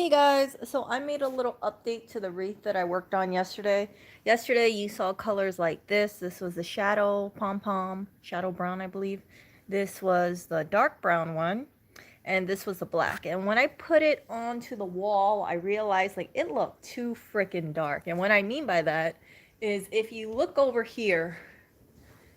Hey guys, so I made a little update to the wreath that I worked on yesterday. Yesterday you saw colors like this. This was the shadow pom-pom, shadow brown I believe. This was the dark brown one, and this was the black. And when I put it onto the wall, I realized like it looked too freaking dark. And what I mean by that is if you look over here,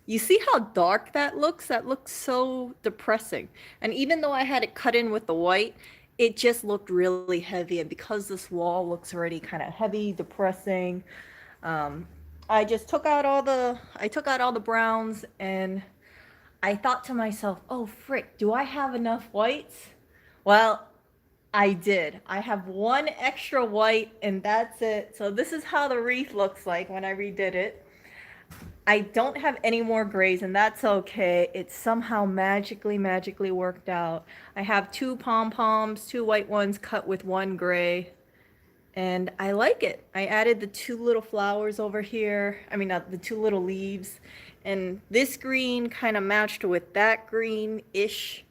you see how dark that looks? That looks so depressing. And even though I had it cut in with the white, it just looked really heavy. And because this wall looks already kind of heavy, depressing, um, I just took out all the browns, and I thought to myself, oh frick, do I have enough whites? Well, I did. I have one extra white and that's it. So this is how the wreath looks like when I redid it. I don't have any more grays, and that's okay. It somehow magically worked out. I have two pom-poms, two white ones cut with one gray, and I like it. I added the two little flowers over here. I mean, not the two little leaves. And this green kind of matched with that green-ish.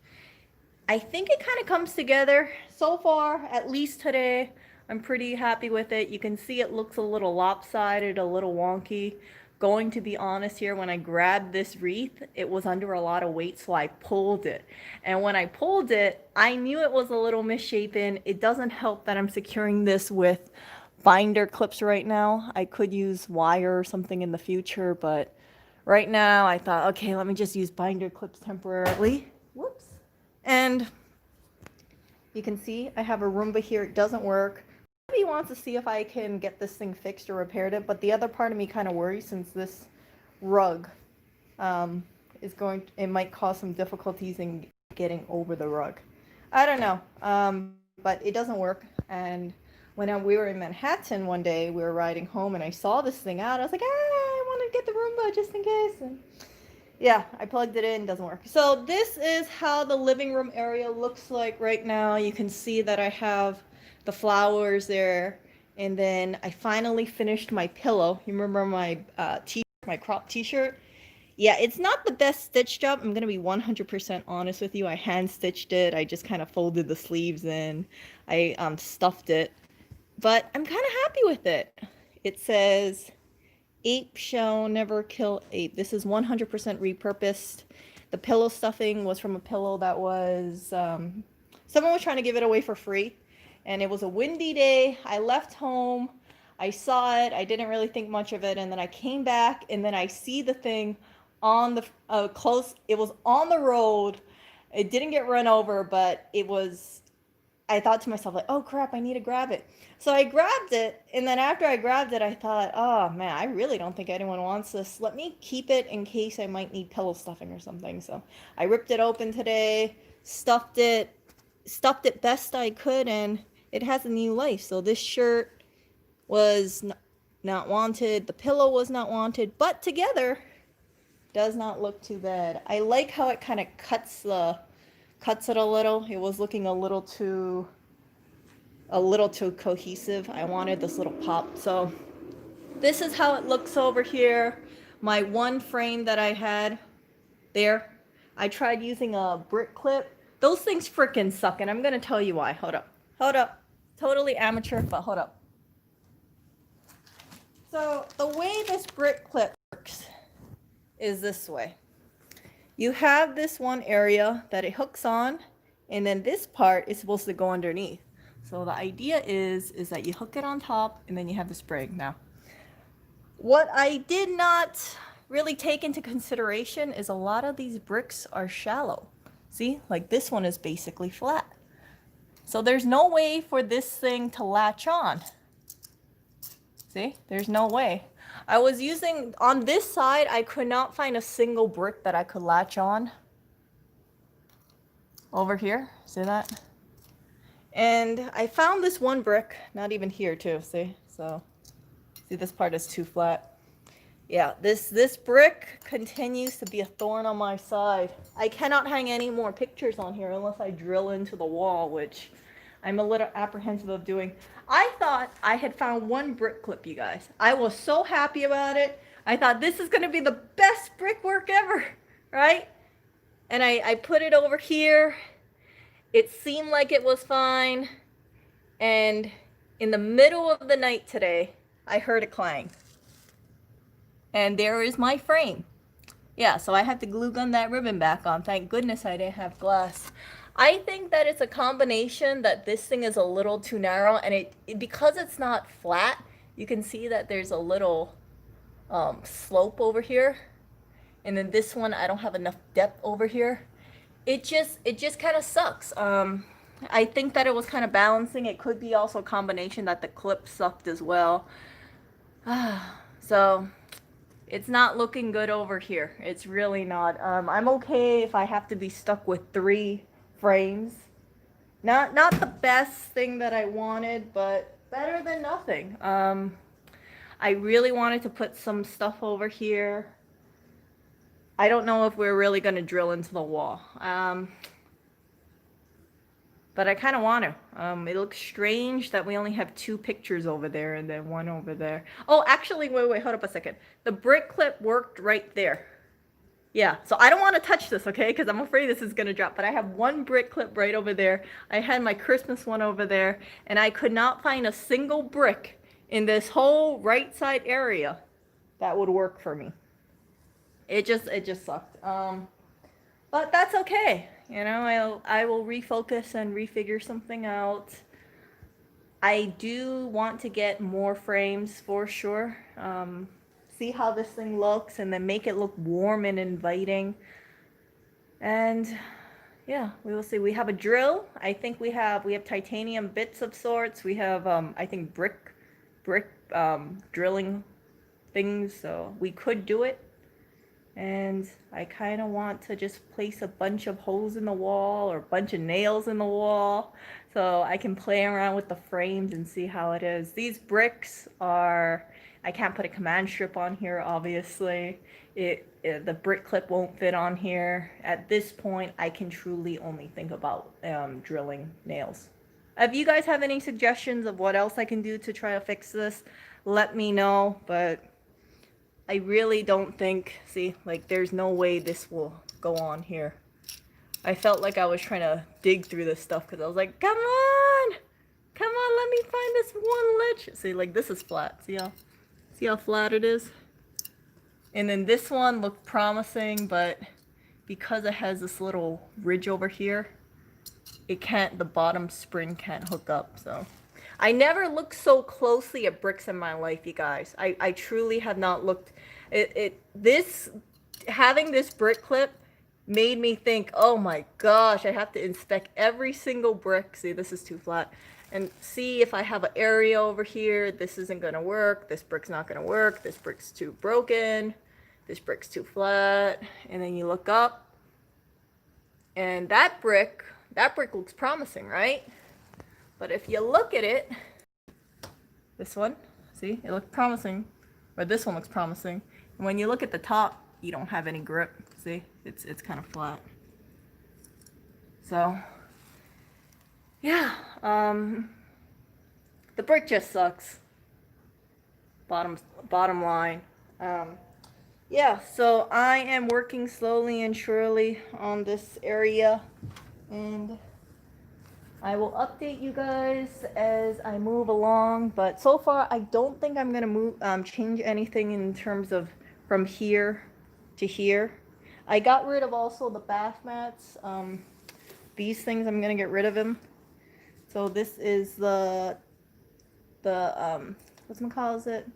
I think it kind of comes together so far, at least today. I'm pretty happy with it. You can see it looks a little lopsided, a little wonky. Going to be honest here, when I grabbed this wreath, it was under a lot of weight, so I pulled it. And when I pulled it, I knew it was a little misshapen. It doesn't help that I'm securing this with binder clips right now. I could use wire or something in the future, but right now I thought, okay, let me just use binder clips temporarily. Whoops. And you can see I have a Roomba here. It doesn't work. He wants to see if I can get this thing fixed or repaired it, but the other part of me kind of worries since this rug it might cause some difficulties in getting over the rug. I don't know, but it doesn't work. And when we were in Manhattan one day, we were riding home and I saw this thing out. I was like, I want to get the Roomba just in case. And yeah, I plugged it in, doesn't work. So this is how the living room area looks like right now. You can see that I have the flowers there. And then I finally finished my pillow. You remember my my crop t-shirt? Yeah, it's not the best stitch job. I'm gonna be 100% honest with you. I hand stitched it. I just kind of folded the sleeves in. I stuffed it. But I'm kind of happy with it. It says ape shall never kill ape. This is 100% repurposed. The pillow stuffing was from a pillow that was, someone was trying to give it away for free. And it was a windy day. I left home. I saw it. I didn't really think much of it. And then I came back and then I see the thing on the it was on the road. It didn't get run over, but I thought to myself, like, oh crap, I need to grab it. So I grabbed it, and then after I grabbed it, I thought, oh man, I really don't think anyone wants this. Let me keep it in case I might need pillow stuffing or something. So I ripped it open today, stuffed it best I could, and it has a new life. So this shirt was not wanted, the pillow was not wanted, but together does not look too bad. I like how it kind of cuts it a little. It was looking a little too cohesive. I wanted this little pop. So this is how it looks over here. My one frame that I had there, I tried using a brick clip. Those things freaking suck, and I'm gonna tell you why. Hold up. Totally amateur, but hold up. So the way this brick clip works is this way. You have this one area that it hooks on, and then this part is supposed to go underneath. So the idea is that you hook it on top, and then you have the spring. Now, what I did not really take into consideration is a lot of these bricks are shallow. See, like this one is basically flat. So there's no way for this thing to latch on. See, there's no way. I was using, on this side, I could not find a single brick that I could latch on. Over here, see that? And I found this one brick, not even here too, see? So, see this part is too flat. Yeah, this brick continues to be a thorn on my side. I cannot hang any more pictures on here unless I drill into the wall, which I'm a little apprehensive of doing. I thought I had found one brick clip, you guys. I was so happy about it. I thought this is gonna be the best brickwork ever, right? And I put it over here. It seemed like it was fine. And in the middle of the night today, I heard a clang. And there is my frame. Yeah, so I had to glue gun that ribbon back on. Thank goodness I didn't have glass. I think that it's a combination that this thing is a little too narrow, and because it's not flat, you can see that there's a little slope over here. And then this one, I don't have enough depth over here. It just kind of sucks. I think that it was kind of balancing. It could be also a combination that the clip sucked as well. So it's not looking good over here. It's really not. I'm okay if I have to be stuck with 3 frames. Not the best thing that I wanted, but better than nothing. I really wanted to put some stuff over here. I don't know if we're really going to drill into the wall. But I kind of want to. It looks strange that we only have 2 pictures over there and then 1 over there. Oh, actually, wait, hold up a second. The brick clip worked right there. Yeah, so I don't want to touch this, okay? Because I'm afraid this is going to drop. But I have 1 brick clip right over there. I had my Christmas one over there. And I could not find a single brick in this whole right side area that would work for me. It just sucked. But that's okay. You know, I will refocus and refigure something out. I do want to get more frames for sure. See how this thing looks and then make it look warm and inviting. And yeah, we will see. We have a drill. I think we have titanium bits of sorts. We have I think brick drilling things, so we could do it. And I kind of want to just place a bunch of holes in the wall or a bunch of nails in the wall so I can play around with the frames and see how it is. These bricks are, I can't put a command strip on here, obviously. The brick clip won't fit on here. At this point, I can truly only think about drilling nails. If you guys have any suggestions of what else I can do to try to fix this, let me know, but I really don't think, see, like there's no way this will go on here. I felt like I was trying to dig through this stuff because I was like, come on, let me find this one ledge. See, like this is flat. See how flat it is? And then this one looked promising, but because it has this little ridge over here, the bottom spring can't hook up, so. I never looked so closely at bricks in my life, you guys. I truly have not looked. Having this brick clip made me think, oh my gosh, I have to inspect every single brick. See, this is too flat. And see if I have an area over here. This isn't going to work. This brick's not going to work. This brick's too broken. This brick's too flat. And then you look up. And that brick looks promising, right? But if you look at it, this one, see, it looks promising, or this one looks promising. And when you look at the top, you don't have any grip. See, it's kind of flat. So, yeah, the brick just sucks. Bottom line. Yeah, so I am working slowly and surely on this area, and I will update you guys as I move along, but so far I don't think I'm gonna change anything in terms of from here to here. I got rid of also the bath mats. These things I'm gonna get rid of them. So this is the whatchamacallit it?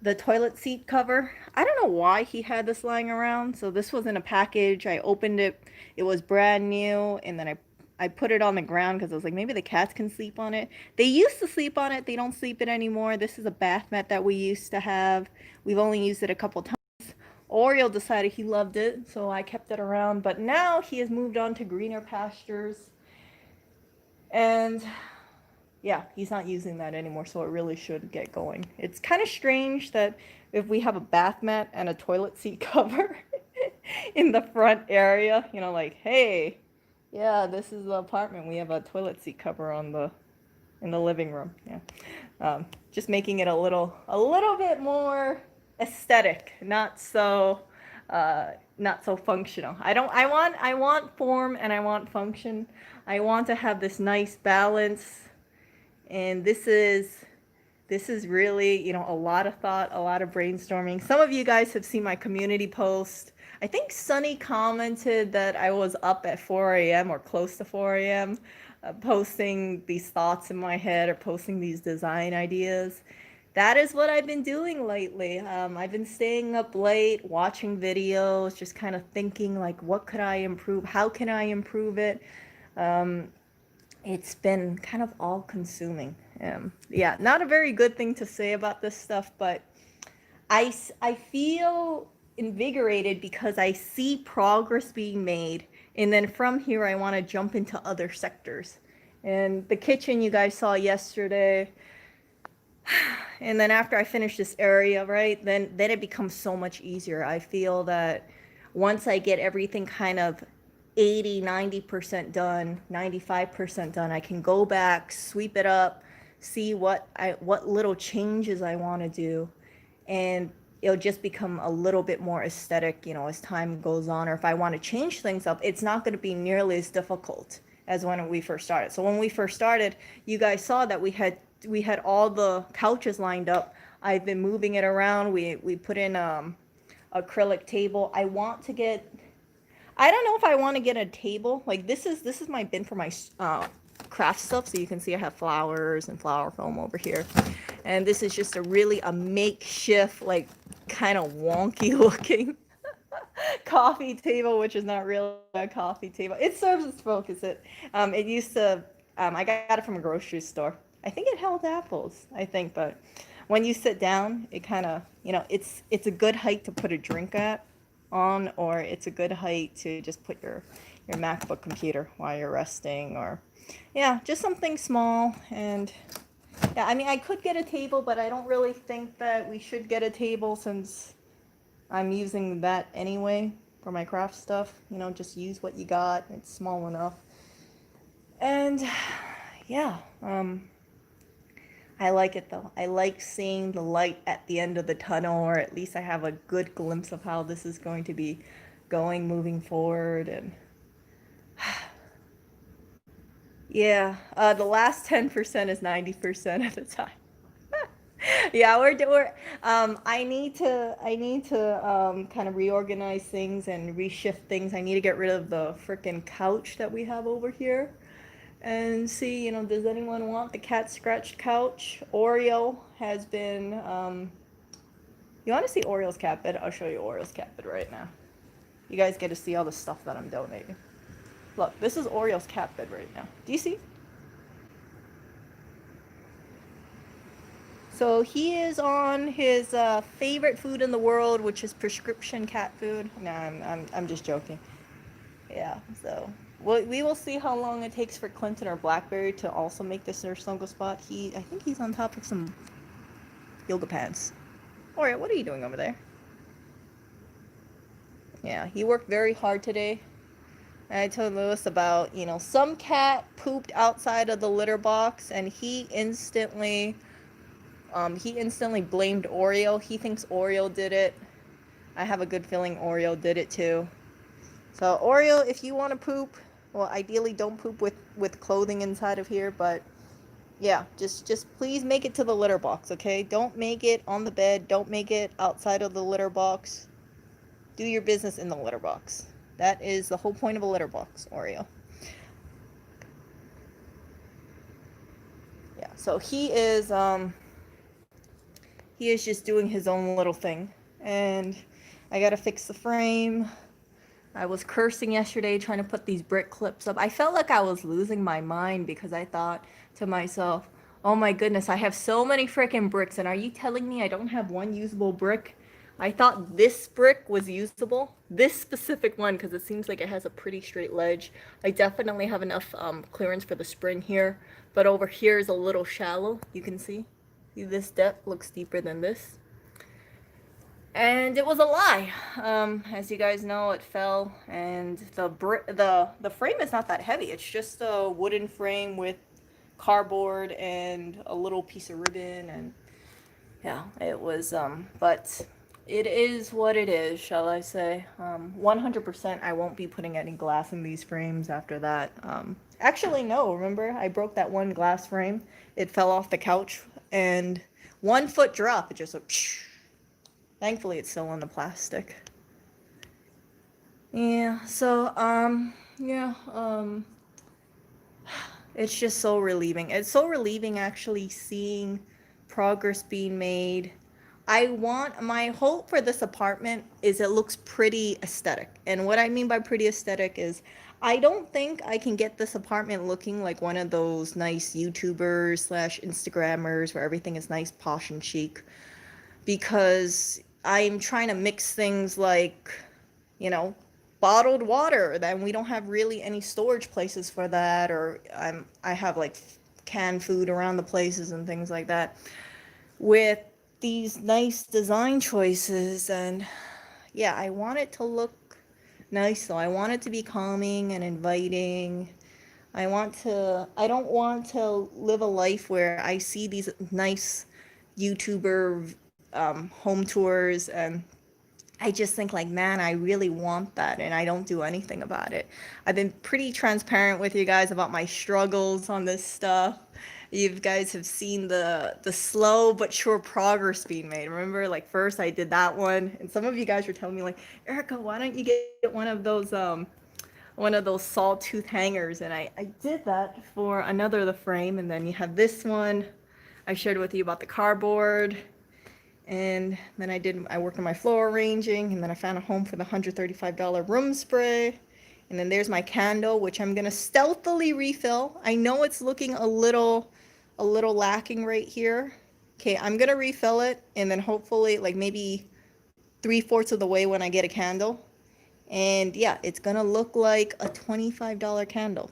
The toilet seat cover. I don't know why he had this lying around. So this was in a package. I opened it. It was brand new, and then I put it on the ground because I was like, maybe the cats can sleep on it. They used to sleep on it. They don't sleep it anymore. This is a bath mat that we used to have. We've only used it a couple times. Oriole decided he loved it, so I kept it around. But now he has moved on to greener pastures. And yeah, he's not using that anymore, so it really should get going. It's kind of strange that if we have a bath mat and a toilet seat cover in the front area, you know, like, hey, yeah, this is the apartment. We have a toilet seat cover in the living room. Yeah, just making it a little bit more aesthetic, not so functional. I want form and I want function. I want to have this nice balance, And this is really, a lot of thought, a lot of brainstorming. Some of you guys have seen my community post. I think Sunny commented that I was up at 4 a.m. or close to 4 a.m. Posting these thoughts in my head or posting these design ideas. That is what I've been doing lately. I've been staying up late, watching videos, just kind of thinking like, what could I improve? How can I improve it? Um, it's been kind of all consuming. Yeah, not a very good thing to say about this stuff, but I feel invigorated because I see progress being made. And then from here, I want to jump into other sectors. And the kitchen you guys saw yesterday, and then after I finish this area, right, then it becomes so much easier. I feel that once I get everything kind of 80-90% done, 95% done, I can go back, sweep it up, see what little changes I want to do, and it'll just become a little bit more aesthetic, as time goes on. Or if I want to change things up, it's not going to be nearly as difficult as when we first started. So when we first started, you guys saw that we had all the couches lined up. I've been moving it around. We put in acrylic table. I don't know if I want to get a table. Like this is my bin for my craft stuff. So you can see I have flowers and flower foam over here. And this is just a makeshift, like kind of wonky looking coffee table, which is not really a coffee table. It serves its focus. It used to, I got it from a grocery store. I think it held apples, I think, but when you sit down, it kind of, it's a good height to put a drink on, or it's a good height to just put your MacBook computer while you're resting, or yeah, just something small. And yeah, I mean, I could get a table, but I don't really think that we should get a table since I'm using that anyway for my craft stuff. Just use what you got. It's small enough. And yeah, I like it though. I like seeing the light at the end of the tunnel, or at least I have a good glimpse of how this is going to be moving forward. And yeah, the last 10% is 90% of the time. Yeah, we're I need to kind of reorganize things and reshift things. I need to get rid of the freaking couch that we have over here and see, does anyone want the cat scratched couch? Oreo has been you want to see Oreo's cat bed? I'll show you Oreo's cat bed right now. You guys get to see all the stuff that I'm donating. Look, this is Oreo's cat bed right now. Do you see? So he is on his favorite food in the world, which is prescription cat food. No, I'm just joking. Yeah. So we will see how long it takes for Clinton or Blackberry to also make this their snuggle spot. I think he's on top of some yoga pants. Oreo, what are you doing over there? Yeah, he worked very hard today. And I told Lewis about, some cat pooped outside of the litter box, and he instantly blamed Oreo. He thinks Oreo did it. I have a good feeling Oreo did it too. So Oreo, if you want to poop, well, ideally don't poop with clothing inside of here, but yeah, just please make it to the litter box, okay? Don't make it on the bed. Don't make it outside of the litter box. Do your business in the litter box. That is the whole point of a litter box, Oreo. Yeah, so he is just doing his own little thing. And I gotta fix the frame. I was cursing yesterday trying to put these brick clips up. I felt like I was losing my mind because I thought to myself, oh my goodness, I have so many freaking bricks, and are you telling me I don't have one usable brick? I thought this brick was usable, this specific one, because it seems like it has a pretty straight ledge. I definitely have enough clearance for the spring here, but over here is a little shallow. You can see this depth looks deeper than this. And it was a lie. As you guys know, it fell, and the frame is not that heavy. It's just a wooden frame with cardboard and a little piece of ribbon, and yeah, it was but it is what it is, shall I say. 100% I won't be putting any glass in these frames after that. Actually, no. Remember, I broke that one glass frame. It fell off the couch, and 1 foot drop. It just went. Psh. Thankfully, it's still in the plastic. Yeah. So, yeah. It's just so relieving. It's so relieving actually seeing progress being made. My hope for this apartment is it looks pretty aesthetic. And what I mean by pretty aesthetic is I don't think I can get this apartment looking like one of those nice YouTubers slash Instagrammers where everything is nice, posh, and chic because I'm trying to mix things like, you know, bottled water. Then we don't have really any storage places for that, or I have like canned food around the places and things like that. With these nice design choices, and yeah, I want it to look nice though. I want it to be calming and inviting. I don't want to live a life where I see these nice YouTuber home tours and I just think like, man, I really want that and I don't do anything about it. I've been pretty transparent with you guys about my struggles on this stuff. You guys have seen the slow but sure progress being made. Remember, like first I did that one, and some of you guys were telling me like, Erica, why don't you get one of those sawtooth hangers? And I did that for another of the frame, and then you have this one. I shared with you about the cardboard. And then I worked on my floor arranging, and then I found a home for the $135 room spray. And then there's my candle, which I'm gonna stealthily refill. I know it's looking a little lacking right here. Okay, I'm gonna refill it, and then hopefully like maybe 3/4 of the way when I get a candle. And yeah, it's gonna look like a $25 candle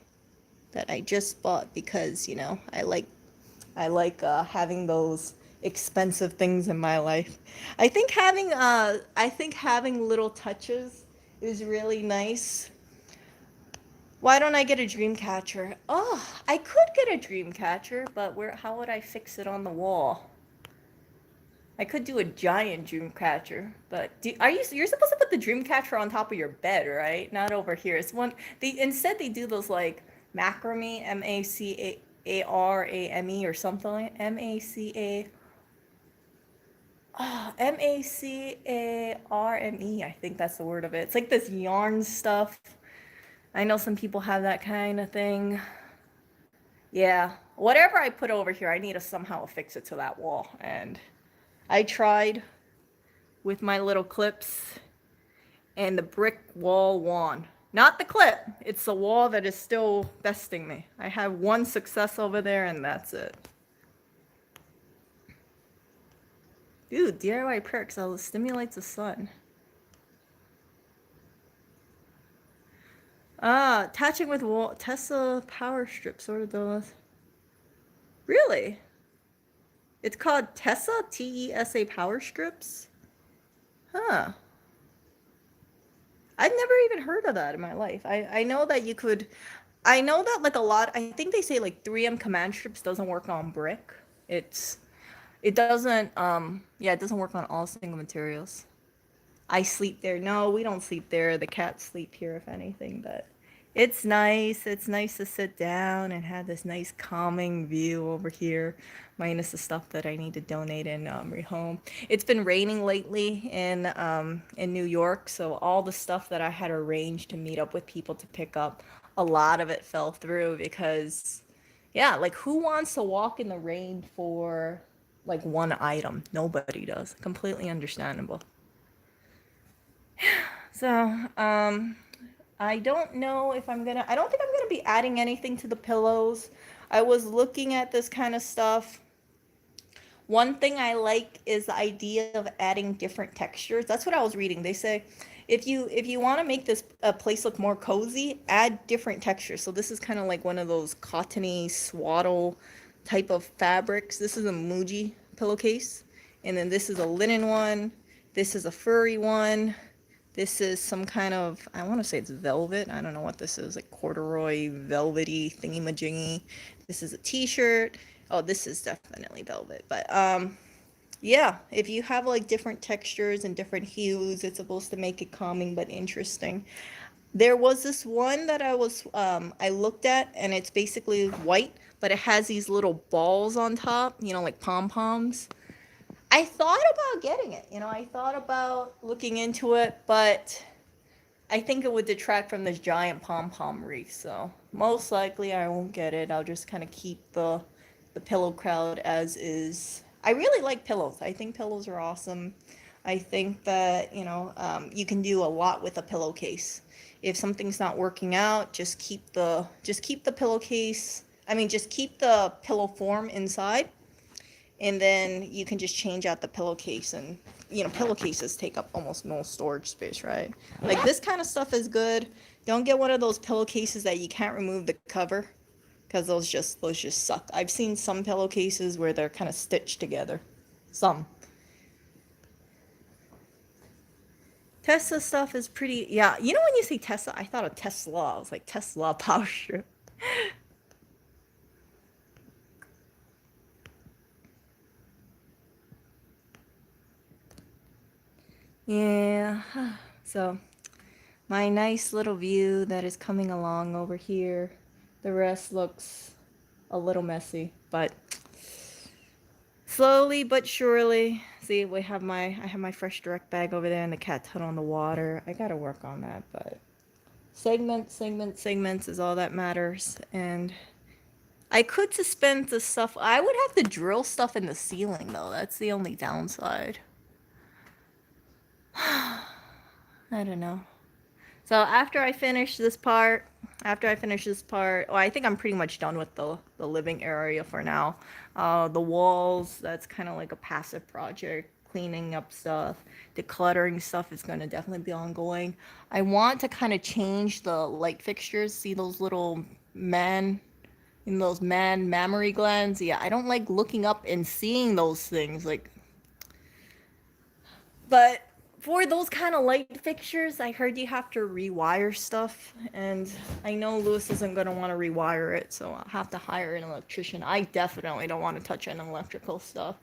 that I just bought because, you know, I like having those expensive things in my life. I think having little touches is really nice. Why don't I get a dream catcher? Oh, I could get a dream catcher, but where how would I fix it on the wall? I could do a giant dream catcher, but you're supposed to put the dream catcher on top of your bed, right? Not over here. It's one they instead they do those like macrame, MACARAME or something like MACA. Oh, MACARME, I think that's the word of it. It's like this yarn stuff. I know some people have that kind of thing. Yeah, whatever I put over here, I need to somehow affix it to that wall. And I tried with my little clips, and the brick wall won. Not the clip, it's the wall that is still besting me. I have one success over there, and that's it. Dude, DIY perks, stimulates the sun. Attaching with wall Tesla power strip, sort of those. Really? It's called Tessa, TESA power strips? Huh. I've never even heard of that in my life. I know that you could, I know that like a lot, I think they say like 3M command strips doesn't work on brick. It doesn't, yeah, it doesn't work on all single materials. I sleep there. No, we don't sleep there. The cats sleep here, if anything, but it's nice. It's nice to sit down and have this nice calming view over here, minus the stuff that I need to donate and rehome. It's been raining lately in New York, so all the stuff that I had arranged to meet up with people to pick up, a lot of it fell through because, yeah, like who wants to walk in the rain for like one item? Nobody does. Completely understandable. So, I don't know if I don't think I'm gonna be adding anything to the pillows. I was looking at this kind of stuff. One thing I like is the idea of adding different textures. That's what I was reading. They say if you want to make this a place look more cozy, add different textures. So this is kind of like one of those cottony swaddle type of fabrics. This is a Muji pillowcase, and then this is a linen one. This is a furry one. This is some kind of, I want to say it's velvet. I don't know what this is, like corduroy, velvety thingy-majingy. This is a t-shirt. Oh, this is definitely velvet. But yeah, if you have like different textures and different hues, it's supposed to make it calming but interesting. There was this one that I looked at, and it's basically white, but it has these little balls on top, like pom poms. I thought about getting it. I thought about looking into it, but I think it would detract from this giant pom pom wreath. So most likely I won't get it. I'll just kind of keep the pillow crowd as is. I really like pillows. I think pillows are awesome. I think that you can do a lot with a pillowcase. If something's not working out, just keep the pillowcase. I mean, just keep the pillow form inside, and then you can just change out the pillowcase. And pillowcases take up almost no storage space, right? Like, this kind of stuff is good. Don't get one of those pillowcases that you can't remove the cover, because those just suck. I've seen some pillowcases where they're kind of stitched together. Some Tesla stuff is pretty. Yeah, when you say Tesla, I thought of Tesla. I was like, Tesla power strip. Yeah. So my nice little view that is coming along over here. The rest looks a little messy, but slowly but surely. See, I have my fresh direct bag over there, and the cat's head on the water. I gotta work on that, but segments is all that matters. And I could suspend the stuff. I would have to drill stuff in the ceiling, though. That's the only downside. I don't know. So after I finish this part, well, I think I'm pretty much done with the living area for now. The walls, that's kind of like a passive project. Cleaning up stuff, decluttering stuff is going to definitely be ongoing. I want to kind of change the light fixtures. See those little man in those man mammary glands? Yeah, I don't like looking up and seeing those things. Like, but for those kind of light fixtures, I heard you have to rewire stuff, and I know Lewis isn't going to want to rewire it, so I'll have to hire an electrician. I definitely don't want to touch any electrical stuff.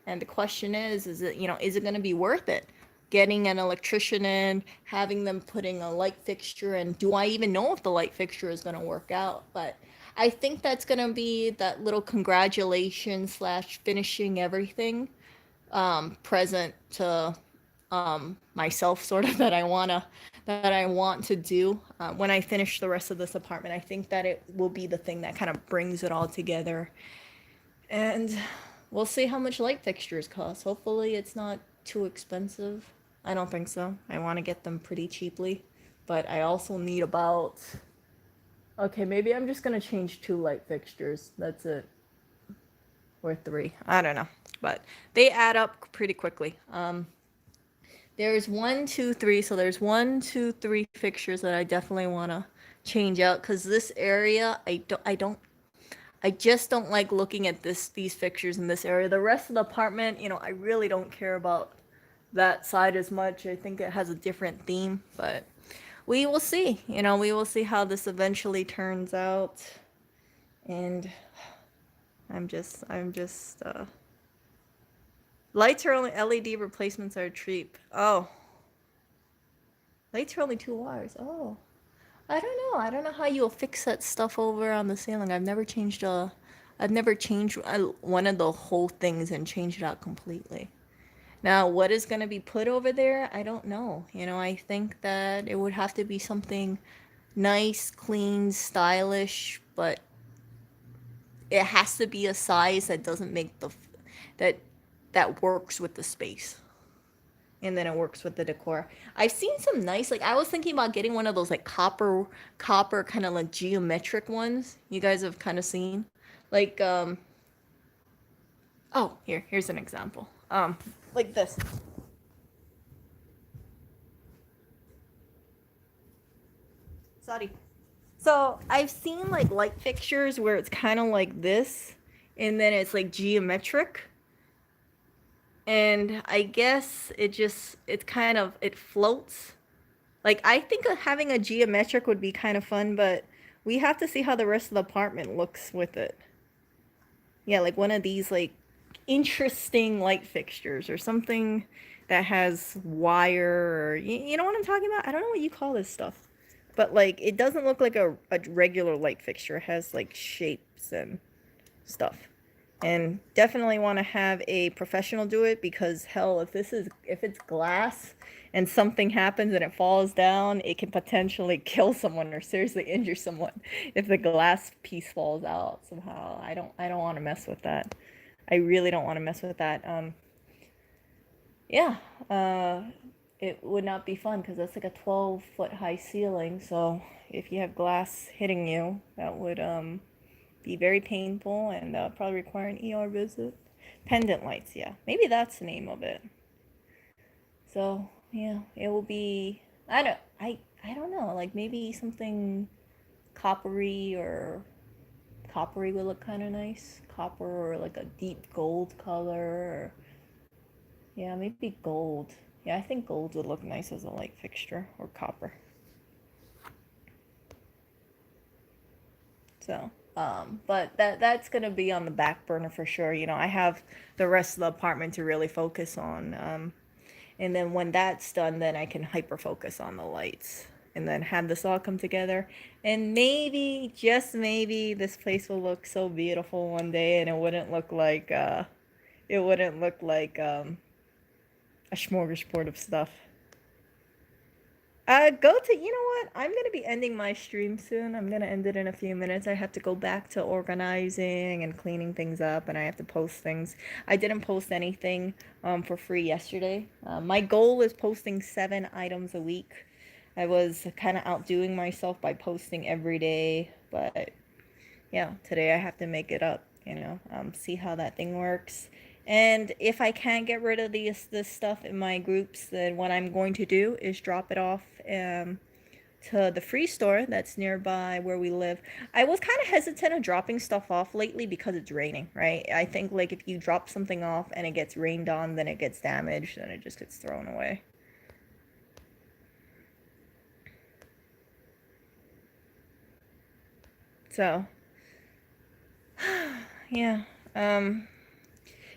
And the question is it going to be worth it? Getting an electrician in, having them putting a light fixture, and do I even know if the light fixture is going to work out? But I think that's going to be that little congratulation slash finishing everything present to myself, sort of, that I want to do when I finish the rest of this apartment. I think that it will be the thing that kind of brings it all together. And we'll see how much light fixtures cost. Hopefully it's not too expensive. I don't think so. I want to get them pretty cheaply, but I also need about, okay, maybe I'm just gonna change 2 light fixtures. That's it. Or 3. I don't know. But they add up pretty quickly. There's 1, 2, 3. So there's 1, 2, 3 fixtures that I definitely want to change out, because this area, I just don't like looking at these fixtures in this area. The rest of the apartment, I really don't care about that side as much. I think it has a different theme, but we will see. We will see how this eventually turns out. And I'm just lights are only LED replacements are cheap. Oh, lights are only 2 wires. Oh, I don't know. I don't know how you'll fix that stuff over on the ceiling. I've never changed one of the whole things and changed it out completely. Now, what is going to be put over there? I don't know. I think that it would have to be something nice, clean, stylish, but it has to be a size that doesn't make that that works with the space. And then it works with the decor. I've seen some nice, like, I was thinking about getting one of those like copper kind of like geometric ones. You guys have kind of seen, like, oh, here's an example. Like this. Sorry. So I've seen like light fixtures where it's kind of like this, and then it's like geometric. And I guess it floats. Like, I think having a geometric would be kind of fun, but we have to see how the rest of the apartment looks with it. Yeah, like one of these like interesting light fixtures or something that has wire, or you know what I'm talking about? I don't know what you call this stuff. but like it doesn't look like a regular light fixture. It has like shapes and stuff. And definitely want to have a professional do it, because hell, if it's glass and something happens and it falls down, it can potentially kill someone or seriously injure someone if the glass piece falls out somehow. I don't want to mess with that. I really don't want to mess with that. Yeah, uh, it would not be fun because that's like a 12-foot high ceiling. So if you have glass hitting you, that would be very painful and probably require an ER visit. Pendant lights, yeah, maybe that's the name of it. So yeah, it will be. I don't know. Like maybe something coppery or coppery would look kind of nice. Copper or like a deep gold color. Or, yeah, maybe gold. Yeah, I think gold would look nice as a light fixture, or copper. So, but that's gonna be on the back burner for sure. You know, I have the rest of the apartment to really focus on. And then when that's done, then I can hyper focus on the lights and then have this all come together. And maybe, just maybe, this place will look so beautiful one day, and it wouldn't look like a smorgasbord of stuff. You know what? I'm gonna be ending my stream soon. I'm gonna end it in a few minutes. I have to go back to organizing and cleaning things up, and I have to post things. I didn't post anything for free yesterday. My goal is posting 7 items a week. I was kind of outdoing myself by posting every day, but yeah, today I have to make it up, see how that thing works. And if I can't get rid of this stuff in my groups, then what I'm going to do is drop it off to the free store that's nearby where we live. I was kind of hesitant of dropping stuff off lately because it's raining, right? I think like if you drop something off and it gets rained on, then it gets damaged and it just gets thrown away. So, yeah. Um,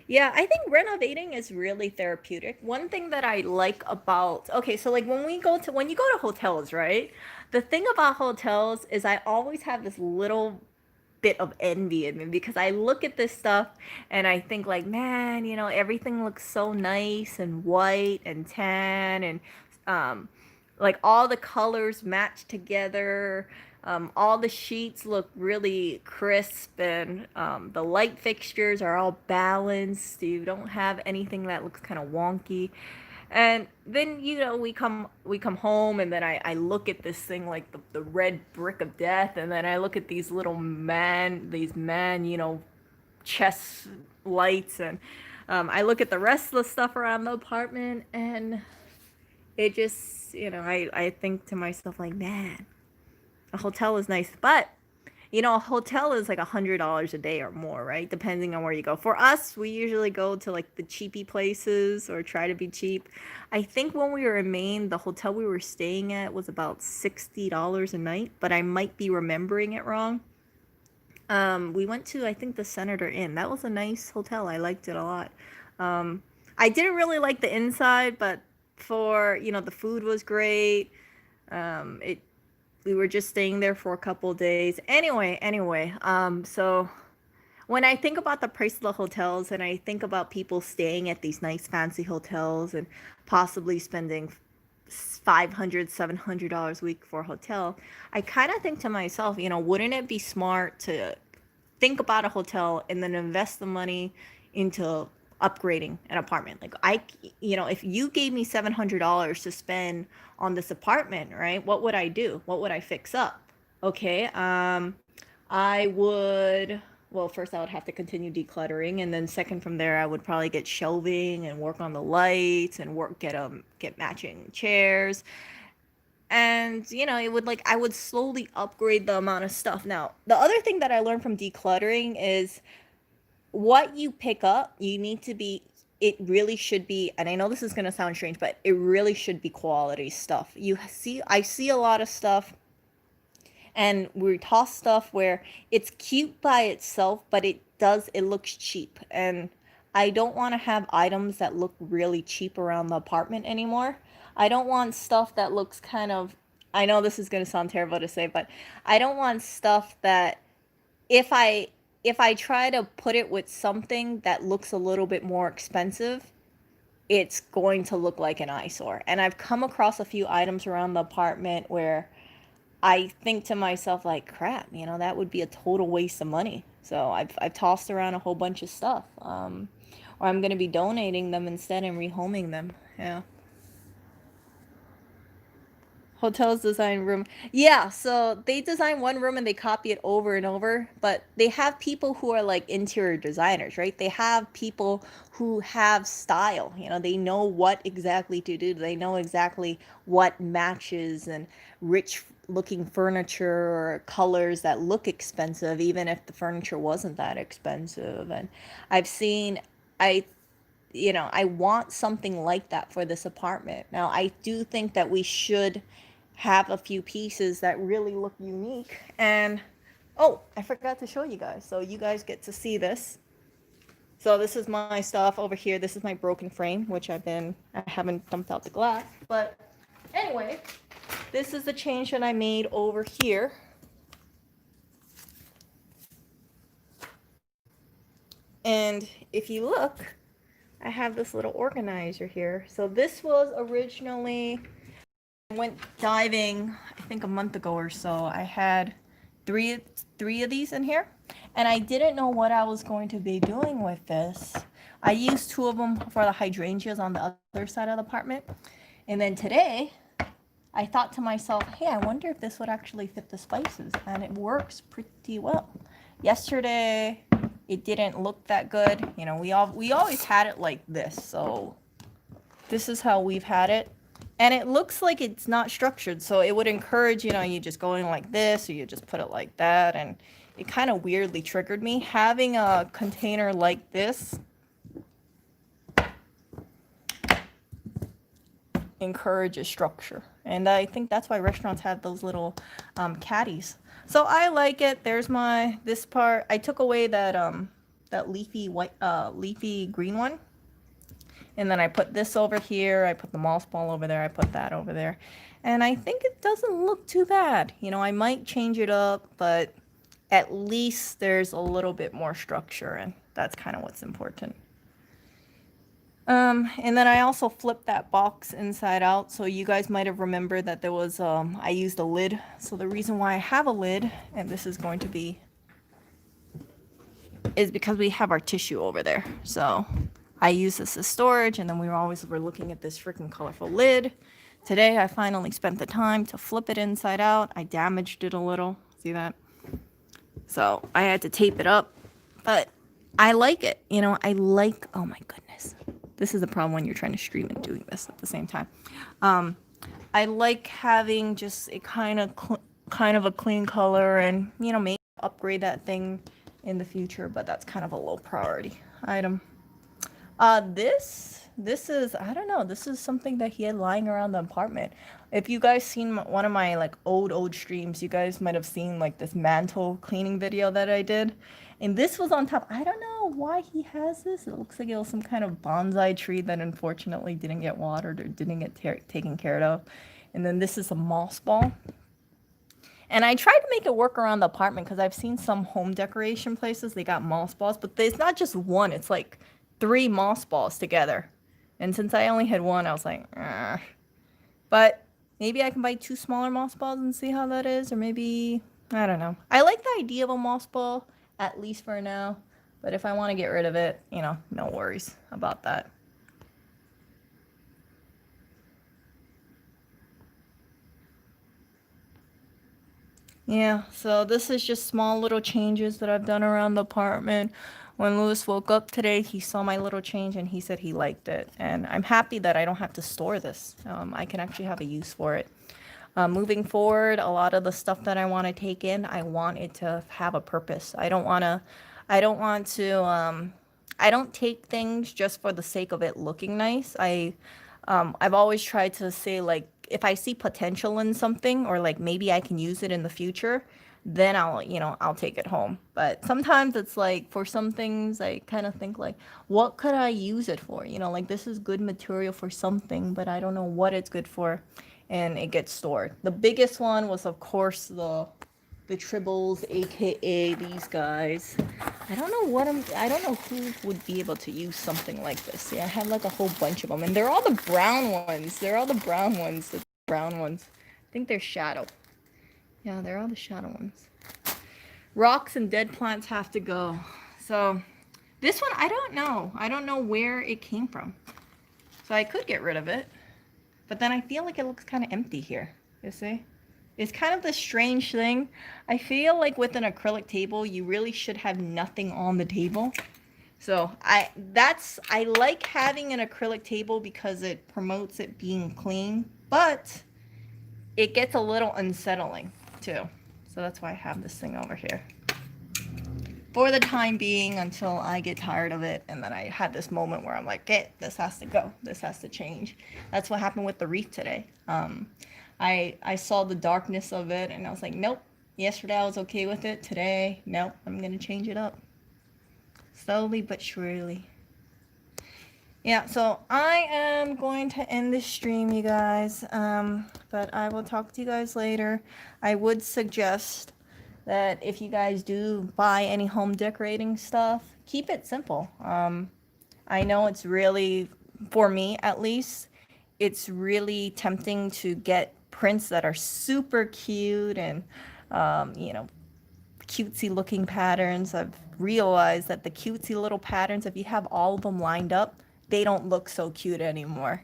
Yeah, I think renovating is really therapeutic. One thing that I like about, okay, so like when you go to hotels, right? The thing about hotels is I always have this little bit of envy in me, because I look at this stuff and I think like, man, everything looks so nice and white and tan, and um like all the colors match together. All the sheets look really crisp, and the light fixtures are all balanced. You don't have anything that looks kind of wonky. And then we come home, and then I look at this thing like the red brick of death, and then I look at these man chest lights, and I look at the rest of the stuff around the apartment, and it just I think to myself like, man, a hotel is nice, but a hotel is like $100 a day or more, right? Depending on where you go. For us, we usually go to like the cheapy places or try to be cheap. I think when we were in Maine, the hotel we were staying at was about $60 a night, but I might be remembering it wrong. We went to, I think, the Senator Inn. That was a nice hotel. I liked it a lot. I didn't really like the inside, but the food was great. It We were just staying there for a couple days. Anyway, so when I think about the price of the hotels, and I think about people staying at these nice fancy hotels and possibly spending $500, $700 a week for a hotel, I kind of think to myself, wouldn't it be smart to think about a hotel and then invest the money into upgrading an apartment? Like if you gave me $700 to spend on this apartment, right? What would I do? What would I fix up? Okay, I would. Well, first I would have to continue decluttering, and then second from there, I would probably get shelving and work on the lights and get matching chairs. And it would I would slowly upgrade the amount of stuff. Now, the other thing that I learned from decluttering is what you pick up, it really should be, and I know this is going to sound strange, but it really should be quality stuff. I see a lot of stuff, and we toss stuff where it's cute by itself, but it looks cheap. And I don't want to have items that look really cheap around the apartment anymore. I don't want stuff that looks kind of I know this is going to sound terrible to say, but I don't want stuff that if I try to put it with something that looks a little bit more expensive, it's going to look like an eyesore. And I've come across a few items around the apartment where I think to myself like, crap, that would be a total waste of money. So I've tossed around a whole bunch of stuff. Or I'm going to be donating them instead and rehoming them. Yeah. Hotels design room. Yeah, so they design one room and they copy it over and over, but they have people who are like interior designers, right? They have people who have style. They know what exactly to do. They know exactly what matches and rich looking furniture or colors that look expensive, even if the furniture wasn't that expensive. And I've seen, I I want something like that for this apartment. Now, I do think that we should have a few pieces that really look unique. And oh, I forgot to show you guys. So you guys get to see this. So this is my stuff over here. This is my broken frame, which I haven't dumped out the glass. But anyway, this is the change that I made over here. And if you look, I have this little organizer here. So this was originally, I went diving, I think a month ago or so. I had three of these in here, and I didn't know what I was going to be doing with this. I used two of them for the hydrangeas on the other side of the apartment. And then today, I thought to myself, hey, I wonder if this would actually fit the spices, and it works pretty well. Yesterday, it didn't look that good. We always had it like this, so this is how we've had it. And it looks like it's not structured, so it would encourage, you just going like this, or you just put it like that, and it kind of weirdly triggered me. Having a container like this encourages structure, and I think that's why restaurants have those little caddies. So I like it. There's this part. I took away that leafy green one. And then I put this over here, I put the moss ball over there, I put that over there. And I think it doesn't look too bad. I might change it up, but at least there's a little bit more structure, and that's kind of what's important. And then I also flipped that box inside out. So you guys might have remembered that there was, I used a lid. So the reason why I have a lid, and this is going to be, is because we have our tissue over there. So I use this as storage, and then were looking at this freaking colorful lid. Today, I finally spent the time to flip it inside out. I damaged it a little. See that? So I had to tape it up, but I like it. I like, oh my goodness. This is the problem when you're trying to stream and doing this at the same time. I like having just a kind of a clean color, and, maybe upgrade that thing in the future, but that's kind of a low priority item. This is, I don't know, this is something that he had lying around the apartment. If you guys seen one of my like old streams, you guys might have seen like this mantle cleaning video that I did. And this was on top. I don't know why he has this. It looks like it was some kind of bonsai tree that unfortunately didn't get watered or didn't get taken care of. And then this is a moss ball. And I tried to make it work around the apartment because I've seen some home decoration places, they got moss balls, but it's not just one, it's like 3 moss balls together. And since I only had one, I was like, ah. But maybe I can buy 2 smaller moss balls and see how that is, or maybe, I don't know. I like the idea of a moss ball, at least for now. But if I want to get rid of it, no worries about that. Yeah, so this is just small little changes that I've done around the apartment. When Lewis woke up today, he saw my little change and he said he liked it. And I'm happy that I don't have to store this. I can actually have a use for it. Moving forward, a lot of the stuff that I want to take in, I want it to have a purpose. I don't take things just for the sake of it looking nice. I've always tried to say, like, if I see potential in something, or like maybe I can use it in the future, then I'll take it home. But sometimes it's like, for some things, I kind of think like, what could I use it for? Like, this is good material for something, but I don't know what it's good for. and it gets stored. The biggest one was, of course, the tribbles, aka these guys. I don't know who would be able to use something like this. Yeah, I have like a whole bunch of them, and they're all the brown ones. They're all the brown ones. The brown ones. I think they're shadow. Yeah, they're all the shadow ones. Rocks and dead plants have to go. So this one, I don't know. I don't know where it came from. So I could get rid of it. But then I feel like it looks kind of empty here. You see? It's kind of the strange thing. I feel like with an acrylic table, you really should have nothing on the table. So I like having an acrylic table because it promotes it being clean, but it gets a little unsettling too. So that's why I have this thing over here. For the time being, until I get tired of it, and then I had this moment where I'm like, this has to go. This has to change. That's what happened with the wreath today. I saw the darkness of it, and I was like, nope. Yesterday I was okay with it. Today, nope. I'm gonna change it up. Slowly but surely. Yeah, so I am going to end this stream, you guys. But I will talk to you guys later. I would suggest that if you guys do buy any home decorating stuff, keep it simple. I know it's really, for me at least, it's really tempting to get prints that are super cute and, cutesy looking patterns. I've realized that the cutesy little patterns, if you have all of them lined up, they don't look so cute anymore.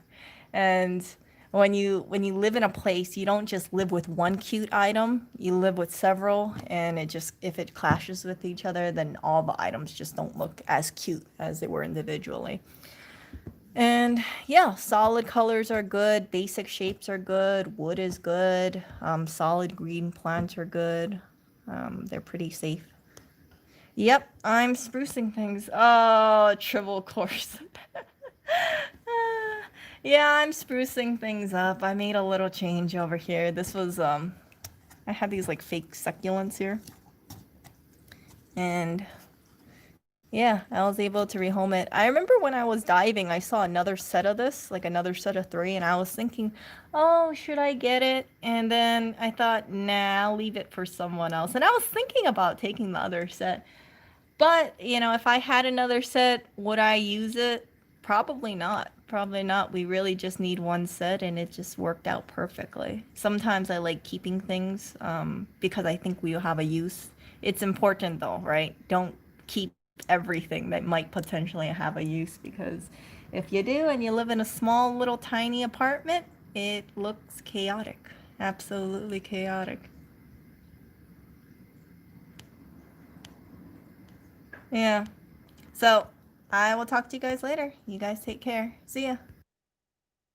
And when you live in a place, you don't just live with one cute item, you live with several, and it just, if it clashes with each other, then all the items just don't look as cute as they were individually. And yeah, solid colors are good, basic shapes are good, wood is good, solid green plants are good. They're pretty safe. Yep, I'm sprucing things. Oh, triple course. Yeah, I'm sprucing things up. I made a little change over here. This was, I had these like fake succulents here. And yeah, I was able to rehome it. I remember when I was diving, I saw another set of this, like another set of 3, and I was thinking, oh, should I get it? And then I thought, nah, I'll leave it for someone else. And I was thinking about taking the other set. But, if I had another set, would I use it? Probably not. Probably not. We really just need one set, and it just worked out perfectly. Sometimes I like keeping things because I think we'll have a use. It's important though, right? Don't keep everything that might potentially have a use, because if you do and you live in a small little tiny apartment, it looks chaotic. Absolutely chaotic. Yeah. So I will talk to you guys later. You guys take care. See ya.